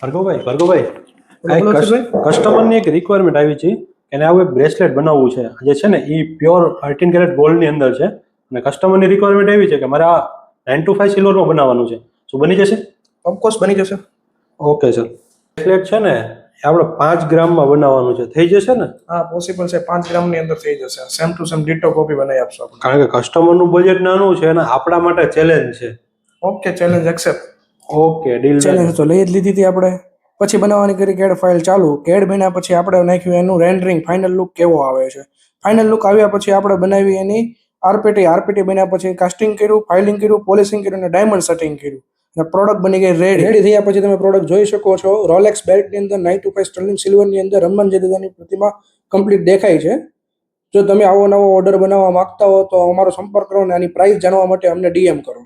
ભાર્ગવભાઈ બોલો આ બોલો હર્ષદભાઈ. કસ્ટમરની એક રિક્વાયરમેન્ટ આવી છે. એને આવું એક બ્રેસલેટ બનાવવું છે જે છે ને એ પ્યોર 18 કેરેટ ગોલ્ડની અંદર છે અને કસ્ટમરની રિક્વાયરમેન્ટ એવી છે કે મારે આ 9 to 5 સિલ્વરમાં બનાવવાનું છે. શું બની જશે? ઓફકોર્સ બની જશે. Okay sir. બ્રેસલેટ છે ને એ આપણે 5 ગ્રામમાં બનાવવાનું છે, થઈ જશે ને? હા પોસિબલ છે, 5 ગ્રામની અંદર થઈ જશે. Same to same ditto copy બનાવી આપશો આપણે. કારણ કે કસ્ટમરનું બજેટ નાનું છે અને આપણા માટે ચેલેન્જ છે. Okay, challenge accept. Okay deal. Challenge તો લઈ જ લીધી હતી આપણે. પછી બનાવવાની કરી CAD ફાઇલ ચાલુ. CAD બન્યા પછી આપણે નાખ્યું એનું રેન્ડરિંગ, ફાઇનલ લુક કેવો આવે છે. ફાઇનલ લુક આવ્યા પછી આપણે બનાવી એની આરપીટી બન્યા પછી કાસ્ટિંગ કર્યું, ફાઇલિંગ કર્યું, પોલિશિંગ કર્યું અને ડાયમંડ સેટિંગ કર્યું અને પ્રોડક્ટ બની ગઈ રેડી થયા પછી તમે પ્રોડક્ટ જોઈ શકો છો. રોલેક્સ બેલ્ટની અંદર 9 to 5 સ્ટર્લિંગ સિલ્વરની અંદર હનુમાન જદાની પ્રતિમા કમ્પ્લીટ દેખાય છે. જો તમે આવો નવો ઓર્ડર બનાવવા માંગતા હો તો અમારો સંપર્ક કરો અને આની પ્રાઇસ જાણવા માટે અમને DM કરો.